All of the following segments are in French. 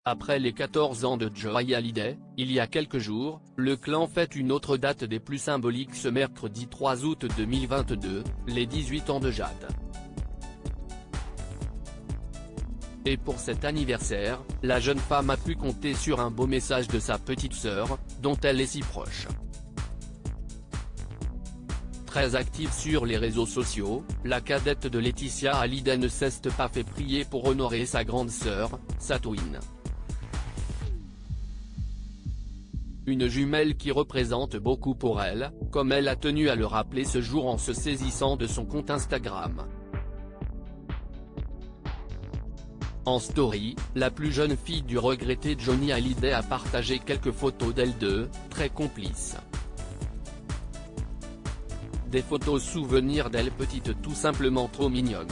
Après les 14 ans de Joy Hallyday, il y a quelques jours, le clan fête une autre date des plus symboliques ce mercredi 3 août 2022, les 18 ans de Jade. Et pour cet anniversaire, la jeune femme a pu compter sur un beau message de sa petite sœur, dont elle est si proche. Très active sur les réseaux sociaux, la cadette de Laetitia Hallyday ne cesse pas fait prier pour honorer sa grande sœur, sa twin. Une jumelle qui représente beaucoup pour elle, comme elle a tenu à le rappeler ce jour en se saisissant de son compte Instagram. En story, la plus jeune fille du regretté Johnny Hallyday a partagé quelques photos d'elles deux, très complices. Des photos souvenirs d'elle petite tout simplement trop mignonnes.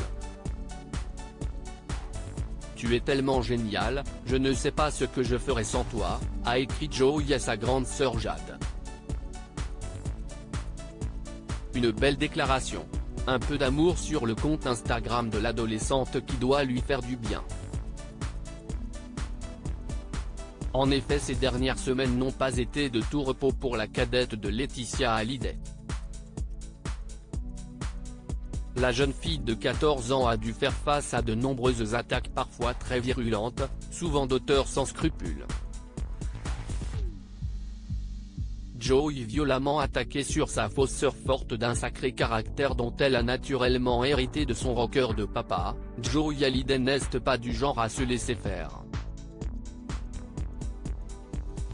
Tu es tellement géniale, je ne sais pas ce que je ferais sans toi, a écrit Joy à sa grande sœur Jade. Une belle déclaration. Un peu d'amour sur le compte Instagram de l'adolescente qui doit lui faire du bien. En effet, ces dernières semaines n'ont pas été de tout repos pour la cadette de Laetitia Hallyday. La jeune fille de 14 ans a dû faire face à de nombreuses attaques parfois très virulentes, souvent d'auteurs sans scrupules. Joy violemment attaquée sur sa fausse sœur forte d'un sacré caractère dont elle a naturellement hérité de son rocker de papa, Joy Hallyday n'est pas du genre à se laisser faire.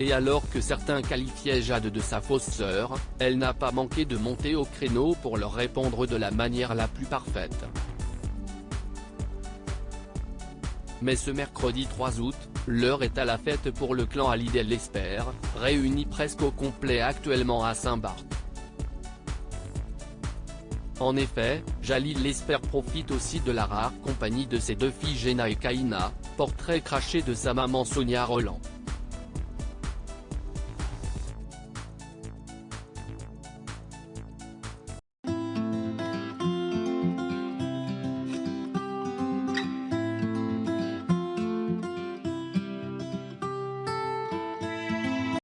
Et alors que certains qualifiaient Jade de sa fausse sœur, elle n'a pas manqué de monter au créneau pour leur répondre de la manière la plus parfaite. Mais ce mercredi 3 août, l'heure est à la fête pour le clan Hallyday l'espère, réuni presque au complet actuellement à Saint-Barth. En effet, Jalil l'espère profite aussi de la rare compagnie de ses deux filles Jenna et Kaina, portrait craché de sa maman Sonia Rolland.